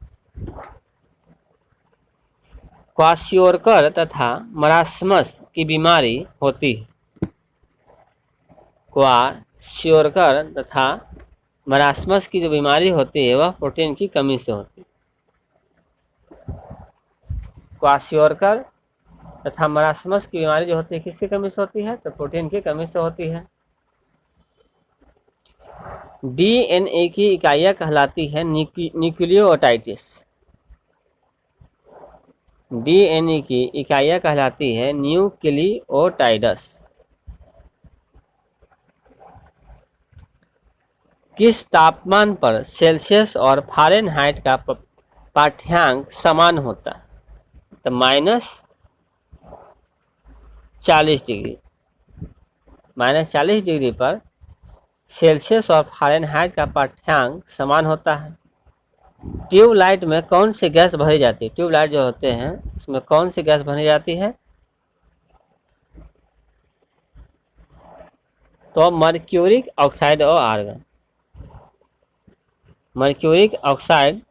क्वाशियोरकर तथा मरास्मस की बीमारी होती है। क्वाशियोरकर तथा मरास्मस की जो बीमारी होती है वह प्रोटीन की कमी से होती है। क्वाशियोरकर तथा मरास्मस की बीमारी जो होती है किसकी कमी से होती है? तो प्रोटीन की कमी से होती है। डीएनए की इकाइयाँ कहलाती है न्यूक्लियोटाइड्स। डीएनए की इकाइयाँ कहलाती है न्यूक्लियोटाइड्स। किस तापमान पर सेल्सियस और फ़ारेनहाइट का पाठ्यांक समान होता है? तो -40 डिग्री। -40 डिग्री पर सेल्सियस और फ़ारेनहाइट का पाठ्यांक समान होता है। ट्यूबलाइट में कौन सी गैस भरी जाती है? ट्यूबलाइट जो होते हैं उसमें कौन सी गैस भरी जाती है? तो मर्क्यूरिक ऑक्साइड और आर्गन। मर्क्यूरिक ऑक्साइड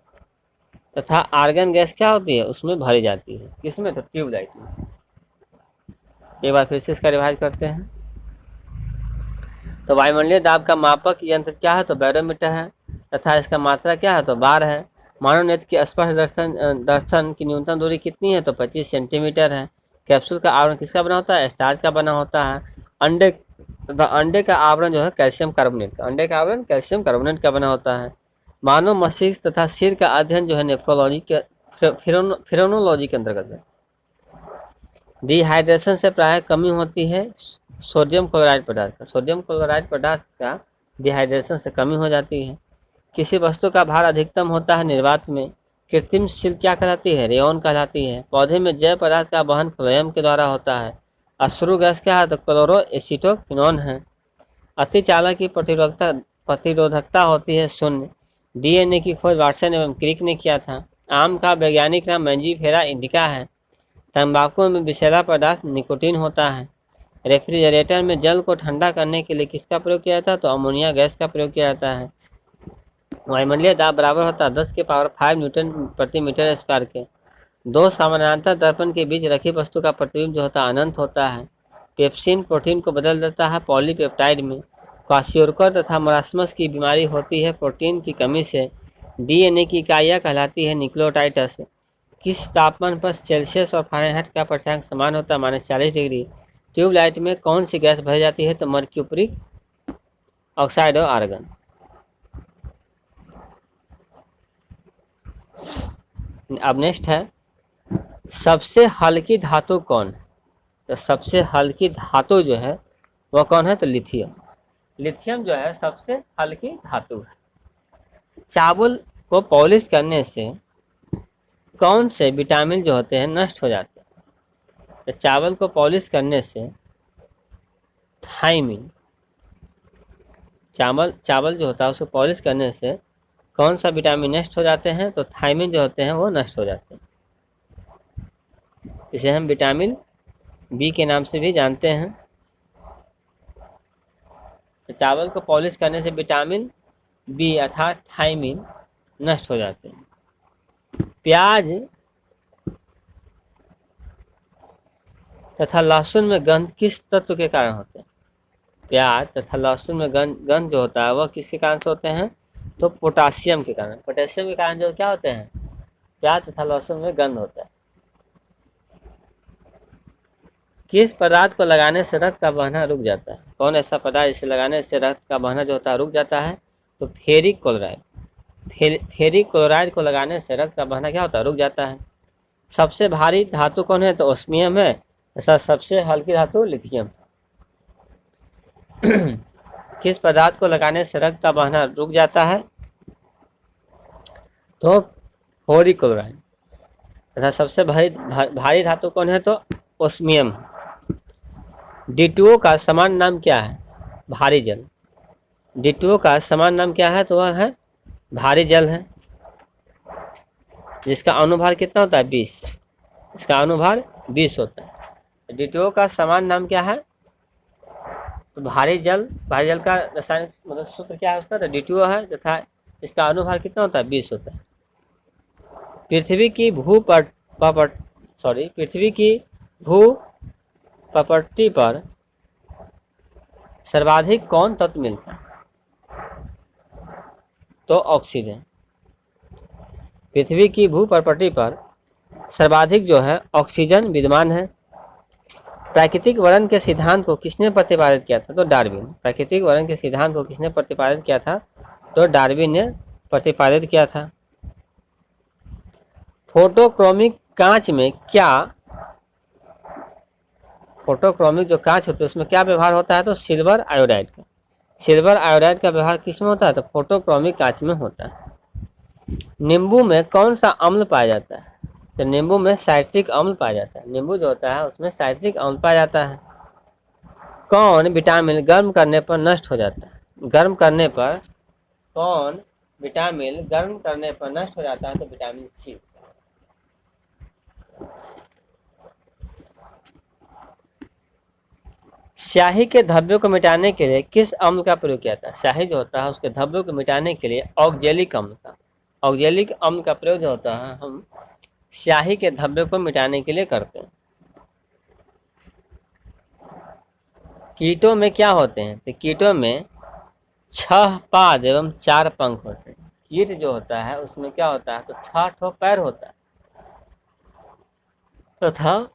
तथा आर्गन गैस क्या होती है? उसमें भरी जाती है। किसमें? तो ट्यूबलाइट में। एक बार फिर से इसका रिवाइज करते हैं। तो वायुमंडलीय दाब का मापक यंत्र क्या है? तो बैरोमीटर है तथा इसका मात्रा क्या है? तो बार है। मानव नेत्र की स्पर्श दर्शन की न्यूनतम दूरी कितनी है? तो 25 सेंटीमीटर है। कैप्सूल का आवरण किसका बना होता है? स्टार्च का बना होता है। अंडे का आवरण जो है कैल्शियम कार्बोनेट का। अंडे का आवरण कैल्शियम कार्बोनेट का बना होता है। मानव मस्तिष्क तथा सिर का अध्ययन जो है नेफ्रोलॉजी के फिरोनोलॉजी के अंतर्गत है। डिहाइड्रेशन से प्रायः कमी होती है सोडियम क्लोराइड पदार्थ का। सोडियम क्लोराइड पदार्थ का डिहाइड्रेशन से कमी हो जाती है। किसी वस्तु का भार अधिकतम होता है निर्वात में, कृत्रिम शिल्प क्या कहलाती है? रेयॉन कहलाती है। पौधे में जैव पदार्थ का वहन फ्लोएम के द्वारा होता है। अश्रु गैस क्या है? तो क्लोरो एसीटोक्विनोन है। अतिचालक की प्रतिरोधकता होती है 0। डीएनए की खोज वाटसन एवं क्रिक ने किया था। आम का वैज्ञानिक नाम मैंजीफेरा इंडिका है। तंबाकू में विषैला पदार्थ निकोटीन होता है। रेफ्रिजरेटर में जल को ठंडा करने के लिए किसका प्रयोग किया जाता है? तो अमोनिया गैस का प्रयोग किया जाता है। वायुमंडलीय दाब बराबर होता है 10 के पावर 5 न्यूटन प्रति मीटर स्क्वायर के। दो समानांतर दर्पण के बीच रखी वस्तु का प्रतिबिंब जो होता है अनंत होता है। पेप्सिन प्रोटीन को बदल देता है पॉलीपेप्टाइड में। क्वाशियोरकर तथा मरास्मस की बीमारी होती है प्रोटीन की कमी से। डीएनए की इकाइयाँ कहलाती है न्यूक्लियोटाइड्स। किस तापमान पर सेल्सियस और फ़ारेनहाइट का पाठ्यांक समान होता है? -40 डिग्री। ट्यूबलाइट में कौन सी गैस भरी जाती है? तो मर्क्यूरिक ऑक्साइड और आर्गन। अब नेक्स्ट है, सबसे हल्की धातु कौन है? तो सबसे हल्की धातु जो है वह कौन है? तो लिथियम। लिथियम जो है सबसे हल्की धातु है। चावल को पॉलिश करने से कौन से विटामिन जो होते हैं नष्ट हो जाते हैं? तो चावल को पॉलिश करने से थायमिन, चावल जो होता है उसको पॉलिश करने से कौन सा विटामिन नष्ट हो जाते हैं? तो थायमिन जो होते हैं वो नष्ट हो जाते हैं। इसे हम विटामिन बी के नाम से भी जानते हैं। तो चावल को पॉलिश करने से विटामिन बी अर्थात थायमिन नष्ट हो जाते हैं। प्याज तथा लहसुन में गंध किस तत्व के कारण होते हैं? प्याज तथा लहसुन में गंध जो होता है वह किसके कारण से होते हैं? तो पोटासियम के कारण। पोटेशियम के कारण जो क्या होते हैं? प्याज तथा लहसुन में गंध होता है। किस पदार्थ को लगाने से रक्त का बहना रुक जाता है? कौन ऐसा पदार्थ जिसे लगाने से रक्त का बहना जो होता है रुक जाता है? तो फेरिक क्लोराइड। फेरिक क्लोराइड को लगाने से रक्त का बहना क्या होता है? रुक जाता है। सबसे भारी धातु कौन है? तो ओस्मियम है। ऐसा सबसे हल्की धातु लिथियम। किस पदार्थ को लगाने से रक्त का बहना रुक जाता है? तो फेरिक क्लोराइड। तथा सबसे भारी धातु कौन है? तो ओस्मियम। D2O का समान नाम क्या है? भारी जल। D2O का समान नाम क्या है? तो वह है भारी जल है, जिसका अनुभार कितना होता है? 20। इसका अनुभार 20 होता है। D2O का समान नाम क्या है? तो भारी जल का रासायनिक मतलब सूत्र क्या है उसका? तो D2O है तथा इसका अनुभार कितना होता है? 20 होता है। पृथ्वी की भू प्रॉपर्टी पर सर्वाधिक कौन तत्व मिलता है? तो ऑक्सीजन। पृथ्वी की भू प्रॉपर्टी पर सर्वाधिक जो है ऑक्सीजन विद्यमान है। प्राकृतिक वर्ण के सिद्धांत को किसने प्रतिपादित किया था? तो डार्विन। प्राकृतिक वर्ण के सिद्धांत को किसने प्रतिपादित किया था? तो डार्विन ने प्रतिपादित किया था। फोटोक्रोमिक कांच में क्या, फोटोक्रोमिक जो कांच होते हैं उसमें क्या व्यवहार होता है? तो सिल्वर आयोडाइड का। सिल्वर आयोडाइड का व्यवहार किस में होता है? तो फोटोक्रोमिक कांच में होता है। नींबू में कौन सा अम्ल पाया जाता है? तो नींबू में साइट्रिक अम्ल पाया जाता है। नींबू जो होता है उसमें साइट्रिक अम्ल पाया जाता है। कौन विटामिन गर्म करने पर नष्ट हो जाता है? गर्म करने पर कौन विटामिन गर्म करने पर नष्ट हो जाता है? तो विटामिन सी। स्याही के धब्बों को मिटाने के लिए किस अम्ल का प्रयोग किया जाता है? स्याही जो होता है उसके धब्बों को मिटाने के लिए ऑक्जेलिक अम्ल का प्रयोग जो होता है हम स्याही के धब्बे को मिटाने के लिए करते हैं। कीटों में क्या होते हैं? तो कीटों में 6 पाद एवं 4 पंख होते हैं। कीट जो होता है उसमें क्या होता है? तो 6 ठो पैर होता है तथा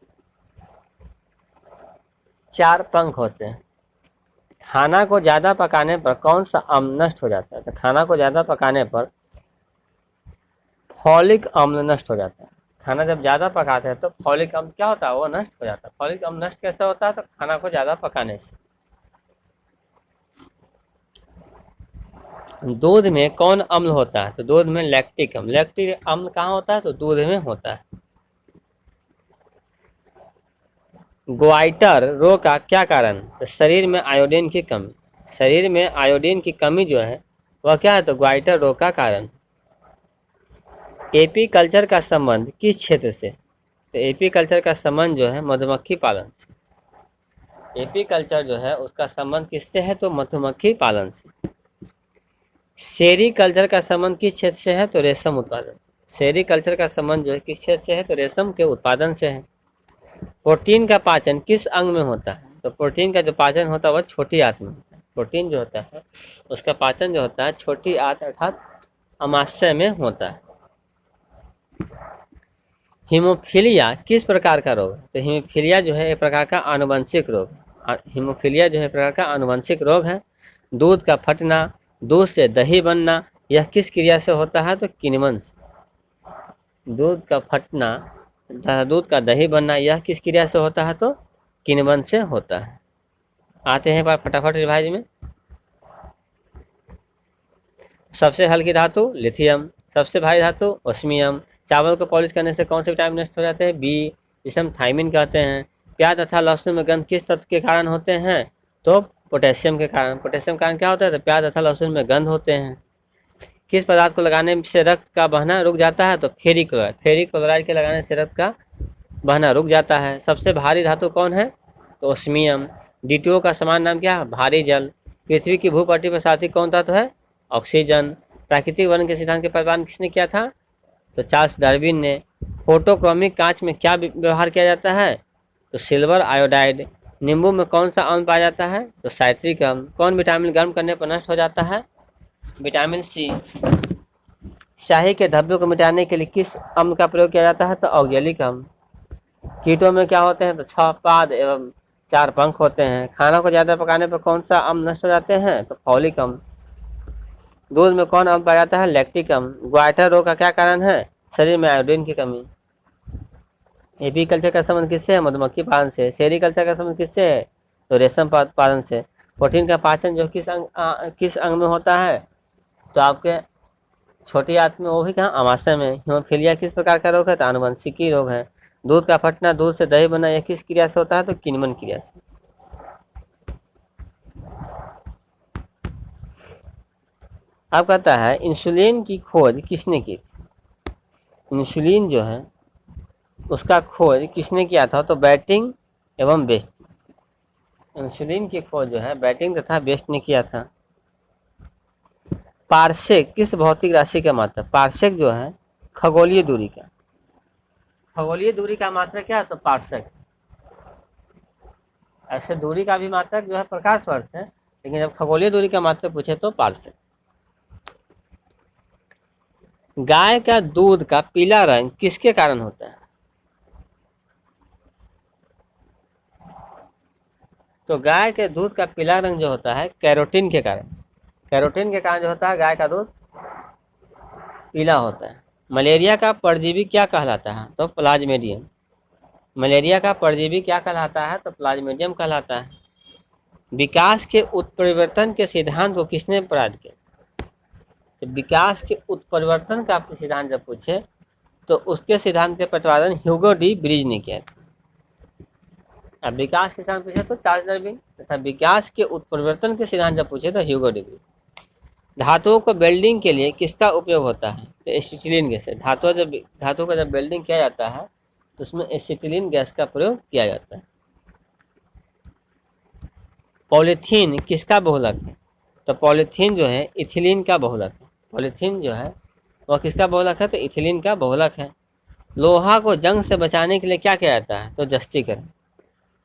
4 पंख होते हैं। खाना को ज़्यादा पकाने पर कौन सा अम्ल नष्ट हो जाता है? तो खाना को ज़्यादा पकाने पर फॉलिक अम्ल नष्ट हो जाता है। खाना जब ज़्यादा पकाते हैं तो फॉलिक अम्ल क्या होता है, वो नष्ट हो जाता है। फॉलिक अम्ल नष्ट कैसे होता है, तो खाना को ज़्यादा पकाने से। दूध में कौन अम्ल होता है, तो दूध में लैक्टिक अम्ल। लैक्टिक अम्ल कहाँ होता है, तो दूध में होता है। ग्वाइटर रोग का क्या कारण, तो शरीर में आयोडीन की कमी। शरीर में आयोडीन की कमी जो है वह क्या है, तो ग्वाइटर रोग का कारण। एपी कल्चर का संबंध किस क्षेत्र से, तो एपी कल्चर का संबंध जो है मधुमक्खी पालन से। एपी कल्चर जो है उसका संबंध किससे है, तो मधुमक्खी पालन से। सेरी कल्चर का संबंध किस क्षेत्र से है, तो रेशम उत्पादन। सेरी कल्चर का संबंध जो है किस क्षेत्र से है, तो रेशम के उत्पादन से है। प्रोटीन का पाचन किस अंग में होता है, तो प्रोटीन का जो पाचन होता है वह छोटी आंत में होता है। प्रोटीन जो होता है उसका पाचन जो होता है छोटी आंत अर्थात अमाशय में होता है। हीमोफीलिया किस प्रकार का रोग है, तो हीमोफीलिया जो है एक प्रकार का आनुवंशिक रोग है। हीमोफीलिया जो है प्रकार का आनुवंशिक रोग है। दूध का फटना, दूध से दही बनना, यह किस क्रिया से होता है, तो किण्वन से। दूध का फटना तथा दूध का दही बनना यह किस क्रिया से होता है, तो किण्वन से होता है। आते हैं बार फटाफट रिवाइज में। सबसे हल्की धातु लिथियम, सबसे भारी धातु ओस्मियम। चावल को पॉलिश करने से कौन से विटामिन नष्ट हो जाते हैं, बी, जिसे हम थायमिन कहते हैं। प्याज तथा लहसुन में गंध किस तत्व के कारण होते हैं, तो पोटेशियम के कारण। पोटेशियम कारण क्या होता है, तो प्याज तथा लहसुन में गंध होते हैं। किस पदार्थ को लगाने से रक्त का बहना रुक जाता है, तो फेरिक क्लोराइड। फेरिक क्लोराइड के लगाने से रक्त का बहना रुक जाता है। सबसे भारी धातु कौन है, तो ओस्मियम। D2O का समान नाम क्या है, भारी जल। पृथ्वी की भूपट्टी पर साथी कौन तत्व है, ऑक्सीजन। प्राकृतिक वर्ण के सिद्धांत के प्रतिपादन किसने किया था, तो चार्ल्स डार्विन ने। फोटोक्रोमिक कांच में क्या व्यवहार किया जाता है, तो सिल्वर आयोडाइड। नींबू में कौन सा अम्ल पाया जाता है, तो साइट्रिक अम्ल। कौन विटामिन गर्म करने पर नष्ट हो जाता है, विटामिन सी। स्याही के धब्बे को मिटाने के लिए किस अम्ल का प्रयोग किया जाता है, तो ऑक्जेलिक अम्ल। कीटों में क्या होते हैं, तो 6 पाद एवं 4 पंख होते हैं। खाना को ज्यादा पकाने पर कौन सा अम्ल नष्ट हो जाते हैं, तो फॉलिक अम्ल। दूध में कौन अम्ल पाया जाता है, लैक्टिक अम्ल। ग्वाइटर रोग का क्या कारण है, शरीर में आयोडीन की कमी। एपी कल्चर का संबंध किससे है, मधुमक्खी पालन से। सेरी कल्चर का संबंध किससे है, तो रेशम पालन से। प्रोटीन का पाचन जो किस अंग में होता है, तो आपके छोटी आंत में, वो भी कहाँ, अमाशय में। हीमोफीलिया किस प्रकार का रोग है, तो आनुवंशिकी रोग है। दूध का फटना, दूध से दही बनना, यह किस क्रिया से होता है, तो किण्वन क्रिया से। अब कहता है इंसुलिन की खोज किसने की थी। इंसुलिन जो है उसका खोज किसने किया था, तो बैटिंग एवं बेस्ट। इंसुलिन की खोज जो है बैटिंग तथा बेस्ट ने किया था। पार्सेक किस भौतिक राशि का मात्रक, पार्सेक जो है खगोलीय दूरी का। खगोलीय दूरी का मात्रक क्या है, तो पार्सेक। ऐसे दूरी का भी मात्रक जो है प्रकाश वर्ष है, लेकिन जब खगोलीय दूरी का मात्रक पूछे तो पार्सेक। गाय का दूध का पीला रंग किसके कारण होता है, तो गाय के दूध का पीला रंग जो होता है कैरोटीन के कारण। कैरोटीन के कारण जो होता है गाय का दूध पीला होता है। मलेरिया का परजीवी क्या कहलाता है, तो प्लाज्मेडियम। मलेरिया का परजीवी क्या कहलाता है, तो प्लाज्मेडियम कहलाता है। विकास के उत्परिवर्तन के सिद्धांत को किसने प्रदान किया, तो विकास के उत्परिवर्तन का सिद्धांत जब पूछे तो उसके सिद्धांत के प्रतिपादन ह्यूगो डी ब्रिज ने किया था। अब विकास के सिद्धांत पूछे तो चार्ल्स डार्विन, तथा विकास के उत्परिवर्तन के सिद्धांत जब पूछे तो ह्यूगो डी ब्रिज। धातुओं को वेल्डिंग के लिए किसका उपयोग होता है, तो एसिटिलीन गैस है। धातु का जब वेल्डिंग किया जाता है तो उसमें एसिटिलीन गैस का प्रयोग किया जाता है। पॉलीथीन किसका बहुलक है, तो पॉलीथीन जो है इथिलीन का बहुलक है। पॉलीथीन जो है वह किसका बहुलक है, तो इथिलीन का बहुलक है। लोहा को जंग से बचाने के लिए क्या किया जाता है, तो जस्तीकरण।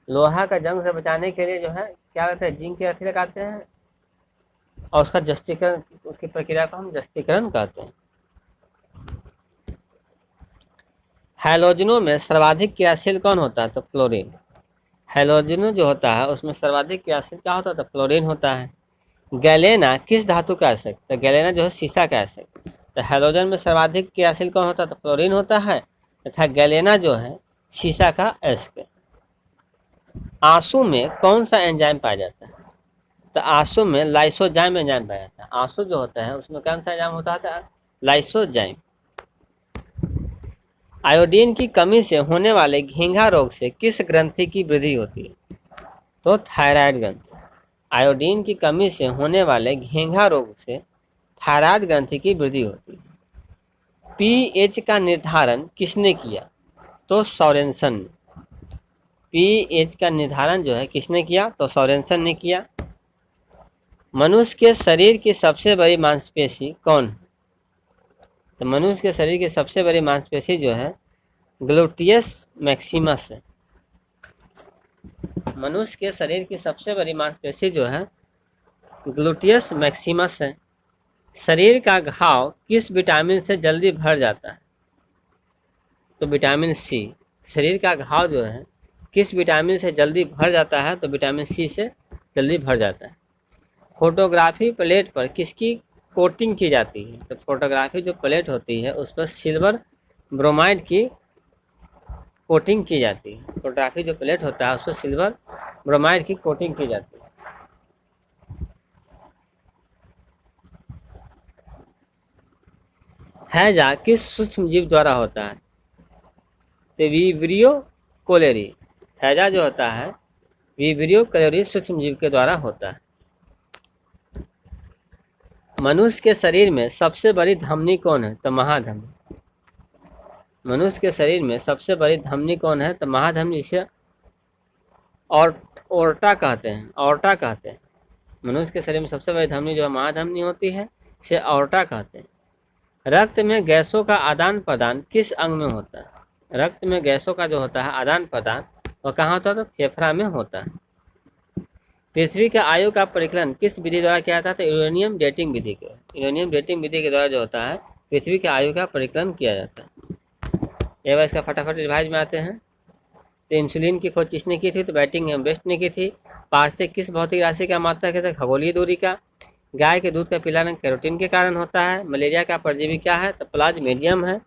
लोहा का जंग से बचाने के लिए जो है क्या करते हैं, जिंक की अर्थी लगाते हैं और उसका जस्तीकरण, उसकी प्रक्रिया को हम जस्तीकरण कहते हैं। हैलोजनों में सर्वाधिक क्रियाशील कौन होता है, तो फ्लोरीन। हैलोजन जो होता है उसमें सर्वाधिक क्रियाशील क्या होता है, तो फ्लोरीन होता है। गैलेना किस धातु का एसिड, तो गैलेना जो है शीशा का एसिड। तो हैलोजन में सर्वाधिक क्रियाशील कौन होता है, तो फ्लोरीन होता है। तथा गैलेना जो है शीशा का अयस्क। आंसू में कौन सा एंजाइम पाया जाता है? तो आंसू में लाइसोजाइम एंजाइम पाया जाता है। आंसू जो होता है उसमें कौन सा एंजाइम होता है? लाइसोजाइम। आयोडीन की कमी से होने वाले घींघा रोग से किस ग्रंथि की वृद्धि होती है? तो थायराइड ग्रंथि। आयोडीन की कमी से होने वाले घींघा रोग से थायराइड ग्रंथि की वृद्धि होती है। पीएच का निर्धारण किसने किया? तो सोरेनसन ने। पीएच का निर्धारण जो है किसने किया? तो सोरेनसन ने किया। मनुष्य के शरीर की सबसे बड़ी मांसपेशी कौन है? तो मनुष्य के शरीर की सबसे बड़ी मांसपेशी जो है ग्लूटियस मैक्सिमस है। मनुष्य के शरीर की सबसे बड़ी मांसपेशी जो है ग्लूटियस मैक्सिमस है। शरीर का घाव किस विटामिन से जल्दी भर जाता है? तो विटामिन सी। शरीर का घाव जो है किस विटामिन से जल्दी भर जाता है? तो विटामिन सी से जल्दी भर जाता है। फोटोग्राफी प्लेट पर किसकी कोटिंग की जाती है? तो फोटोग्राफी जो प्लेट होती है उस पर सिल्वर ब्रोमाइड की कोटिंग की जाती है। फोटोग्राफी जो प्लेट होता है उस पर सिल्वर ब्रोमाइड की कोटिंग की जाती है। हैजा किस सूक्ष्म जीव द्वारा होता है? तो विब्रियो कोलेरी। हैजा जो होता है विब्रियो कोलेरी सूक्ष्म जीव के द्वारा होता है। मनुष्य के शरीर में सबसे बड़ी धमनी कौन है? तो महाधमनी। मनुष्य के शरीर में सबसे बड़ी धमनी कौन है? तो महाधमनी। जिसे ओर्टा कहते हैं। ओर्टा कहते हैं। मनुष्य के शरीर में सबसे बड़ी धमनी जो है महाधमनी होती है, इसे ओर्टा कहते हैं। रक्त में गैसों का आदान प्रदान किस अंग में होता है? रक्त में गैसों का जो होता है आदान प्रदान वह कहाँ होता है? तो फेफड़ा में होता है। पृथ्वी के आयु का परिकलन किस विधि द्वारा किया जाता है? तो यूरेनियम डेटिंग विधि के। यूरेनियम डेटिंग विधि के द्वारा जो होता है पृथ्वी के आयु का परिकलन किया जाता है। एक बार इसका फटाफट रिवाइज में आते हैं। तो इंसुलिन की खोज किसने की थी? तो बैटिंग एम बेस्ट ने की थी। पारसे किस भौतिक राशि का मात्रा कहते हैं? खगोलीय दूरी का। गाय के दूध का पीला रंग कैरोटीन के कारण होता है। मलेरिया का परजीवी क्या है? तो प्लाज्मोडियम है।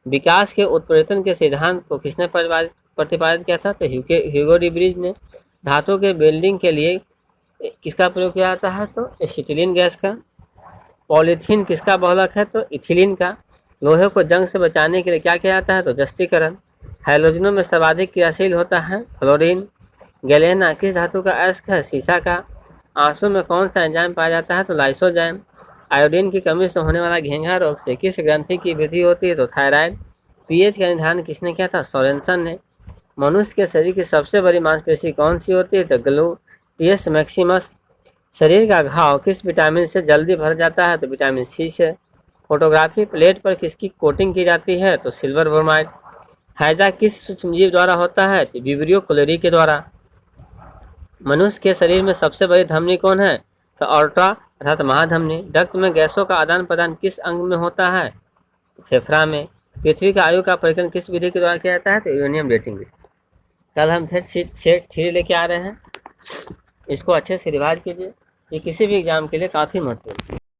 विकास के उत्प्रेरण के सिद्धांत को किसने प्रतिपादित किया था? तो ह्यूगो डी ब्रिज ने। धातु के वेल्डिंग के लिए किसका प्रयोग किया जाता है? तो एसिटिलीन गैस का। पॉलीथीन किसका बहुलक है? तो इथिलीन का। लोहे को जंग से बचाने के लिए क्या किया जाता है? तो जस्तीकरण। हैलोजनों में सर्वाधिक क्रियाशील होता है फ्लोरीन। गैलेना किस धातु का अयस्क है? शीशा का। आंसू में कौन सा एंजाइम पाया जाता है? तो लाइसोजाइम। आयोडीन की कमी से होने वाला घेंघा रोग से किस ग्रंथि की वृद्धि होती है? तो थायराइड। पीएच का निर्धारण किसने किया था? सोरेनसन ने। मनुष्य के शरीर की सबसे बड़ी मांसपेशी कौन सी होती है? तो ग्लूटियस मैक्सिमस। शरीर का घाव किस विटामिन से जल्दी भर जाता है? तो विटामिन सी से। फोटोग्राफी प्लेट पर किसकी कोटिंग की जाती है? तो सिल्वर ब्रोमाइड। हैजा किस सूक्ष्मजीव द्वारा होता है? तो विब्रियो कोलेरी के द्वारा। मनुष्य के शरीर में सबसे बड़ी धमनी कौन है? तो ऑर्टा अर्थात महाधमनी। रक्त में गैसों का आदान प्रदान किस अंग में होता है? फेफड़ा में। पृथ्वी का आयु का परिकलन किस विधि के द्वारा किया जाता है? तो यूरेनियम डेटिंग विधि। कल हम फिर सेट 3 लेके आ रहे हैं। इसको अच्छे से रिवाइज कीजिए। ये किसी भी एग्जाम के लिए काफ़ी महत्वपूर्ण है।